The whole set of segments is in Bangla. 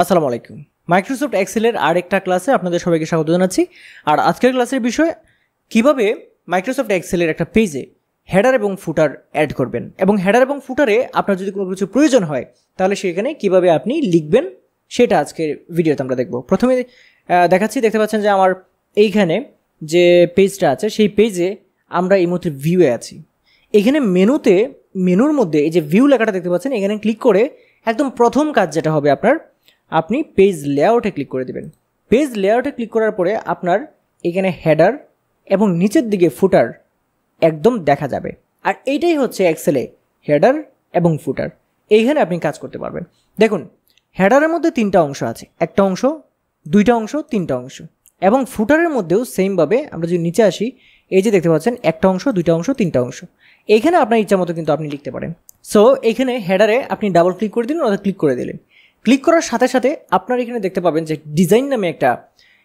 আসসালামু আলাইকুম। মাইক্রোসফট এক্সেলের আরেকটা ক্লাসে আপনাদের সবাইকে স্বাগত জানাচ্ছি। আর আজকের ক্লাসের বিষয় কিভাবে মাইক্রোসফট এক্সেলের একটা পেজে হেডার এবং ফুটার অ্যাড করবেন, এবং হেডার এবং ফুটারে আপনার যদি কোনো কিছু প্রয়োজন হয় তাহলে সেখানে কিভাবে আপনি লিখবেন সেটা আজকের ভিডিওতে আমরা দেখব। প্রথমে দেখতে পাচ্ছেন যে আমার এইখানে যে পেজটা আছে সেই পেজে আমরা এই মুহূর্তে ভিউয়ে আছি। এখানে মেনুর মধ্যে এই যে ভিউ লেখাটা দেখতে পাচ্ছেন, এখানে ক্লিক করে একদম প্রথম কাজ যেটা হবে আপনি পেজ লেআউটে ক্লিক করে দেবেন। পেজ লেআউটে ক্লিক করার পরে আপনার এখানে হেডার এবং নিচের দিকে ফুটার একদম দেখা যাবে। আর এইটাই হচ্ছে এক্সেলে হেডার এবং ফুটার। এইখানে আপনি কাজ করতে পারবেন। দেখুন, হেডারের মধ্যে তিনটা অংশ আছে, একটা অংশ, দুইটা অংশ, তিনটা অংশ। এবং ফুটারের মধ্যেও সেমভাবে আমরা যদি নিচে আসি, এই যে দেখতে পাচ্ছেন একটা অংশ, দুইটা অংশ, তিনটা অংশ। এইখানে আপনার ইচ্ছা মতো কিন্তু আপনি লিখতে পারেন। সো এইখানে হেডারে আপনি ডাবল ক্লিক করে দিলেন অথবা ক্লিক করে দিলেন। ক্লিক করার সাথে সাথে আপনার এখানে দেখতে পাবেন যে ডিজাইন নামে একটা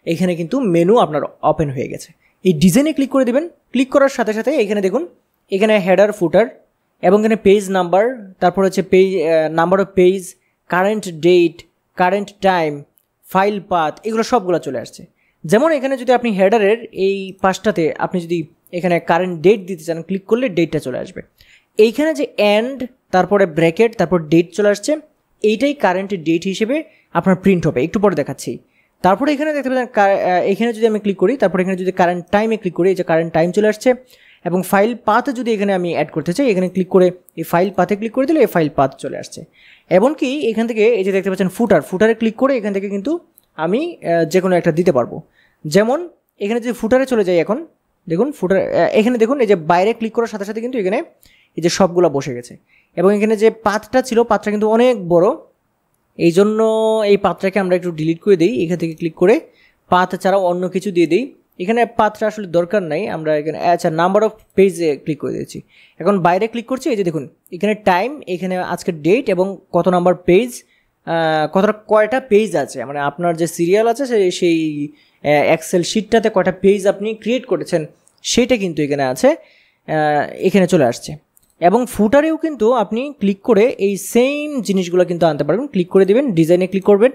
এখানে কিন্তু মেনু আপনার ওপেন হয়ে গেছে। এই ডিজাইনে ক্লিক করে দেবেন। ক্লিক করার সাথে সাথে এখানে দেখুন, এখানে হেডার, ফুটার এবং এখানে পেজ নাম্বার, তারপর হচ্ছে page number of page, current date, current time, file path, এগুলো সবগুলো চলে আসছে। যেমন এখানে যদি আপনি হেডারের এই পাশটাতে আপনি যদি এখানে কারেন্ট ডেট দিতে চান, ক্লিক করলে ডেটটা চলে আসবে। এইখানে যে এন্ড, তারপরে ব্র্যাকেট, তারপর ডেট চলে আসছে, এইটাই কারেন্টের ডেট হিসেবে আপনার প্রিন্ট হবে। একটু পরে দেখাচ্ছি। তারপরে এখানে দেখতে পাচ্ছেন এখানে যদি আমি ক্লিক করি, তারপরে এখানে যদি কারেন্ট টাইমে ক্লিক করি, এই যে কারেন্ট টাইম চলে আসছে। এবং ফাইল পাথে যদি এখানে আমি অ্যাড করতে চাই, এখানে ক্লিক করে এই ফাইল পাথে ক্লিক করে দিলে এই ফাইল পাথ চলে আসছে। এমনকি এখান থেকে এই যে দেখতে পাচ্ছেন ফুটারে ক্লিক করে এখান থেকে কিন্তু আমি যে কোনো একটা দিতে পারবো। যেমন এখানে যদি ফুটারে চলে যাই, এখন দেখুন ফুটার এখানে দেখুন এই যে বাইরে ক্লিক করার সাথে সাথে কিন্তু এখানে এই যে সবগুলো বসে গেছে। এবং এখানে যে পাথটা ছিল, পাথটা কিন্তু অনেক বড়, এই জন্য এই পাথটাকে আমরা একটু ডিলিট করে দিই। এখান থেকে ক্লিক করে পাথ ছাড়াও অন্য কিছু দিয়ে দিই। এখানে পাথটা আসলে দরকার নাই, আমরা এখানে আচ্ছা নাম্বার অফ পেজে ক্লিক করে দিয়েছি। এখন বাইরে ক্লিক করছি, এই যে দেখুন এখানে টাইম, এখানে আজকের ডেট এবং কত নাম্বার পেজ, কয়টা পেজ আছে, মানে আপনার যে সিরিয়াল আছে সেই এক্সেল শিটটাতে কয়টা পেজ আপনি ক্রিয়েট করেছেন সেটা কিন্তু এখানে আছে, এখানে চলে আসছে। এবং ফুটারেও কিন্তু আপনি ক্লিক করে এই সেম জিনিসগুলো কিন্তু আনতে পারবেন। ক্লিক করে দেবেন, ডিজাইনে ক্লিক করবেন,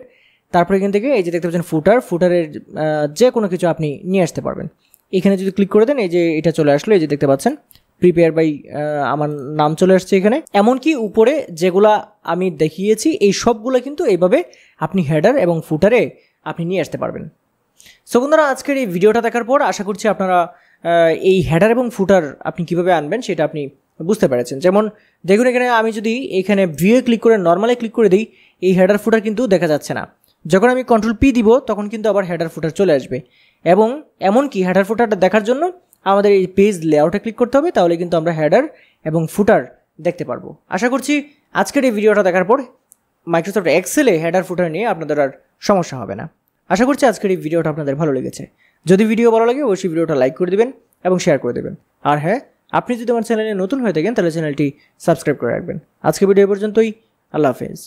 তারপরে এখান থেকে এই যে দেখতে পাচ্ছেন ফুটারের যে কোনো কিছু আপনি নিয়ে আসতে পারবেন। এখানে যদি ক্লিক করে দেন, এই যে এটা চলে আসলো, এই যে দেখতে পাচ্ছেন প্রিপেয়ার বাই আমার নাম চলে আসছে এখানে। এমনকি উপরে যেগুলা আমি দেখিয়েছি এই সবগুলো কিন্তু এইভাবে আপনি হেডার এবং ফুটারে আপনি নিয়ে আসতে পারবেন। সো বন্ধুরা, আজকের এই ভিডিওটা দেখার পর আশা করছি আপনারা এই হেডার এবং ফুটার আপনি কিভাবে আনবেন সেটা আপনি বুঝতে পেরেছেন। যেমন দেখুন, এখানে আমি যদি এখানে ভিউয়ে ক্লিক করে নর্মালে ক্লিক করে দিই, এই হেডার ফুটার কিন্তু দেখা যাচ্ছে না। যখন আমি কন্ট্রোল পি দিব তখন কিন্তু আবার হেডার ফুটার চলে আসবে। এবং এমনকি হেডার ফুটারটা দেখার জন্য আমাদের এই পেজ লেআউটে ক্লিক করতে হবে, তাহলে কিন্তু আমরা হেডার এবং ফুটার দেখতে পারবো। আশা করছি আজকের এই ভিডিওটা দেখার পর মাইক্রোসফট এক্সেলে হেডার ফুটার নিয়ে আপনাদের আর সমস্যা হবে না। আশা করছি আজকের এই ভিডিওটা আপনাদের ভালো লেগেছে। যদি ভিডিও ভালো লাগে অবশ্যই ভিডিওটা লাইক করে দেবেন এবং শেয়ার করে দেবেন। আর হ্যাঁ, আপনি যদি আমার চ্যানেলে নতুন হয়ে থাকেন তাহলে চ্যানেলটি সাবস্ক্রাইব করে রাখবেন। আজকে ভিডিও পর্যন্তই। আল্লাহ হাফেজ।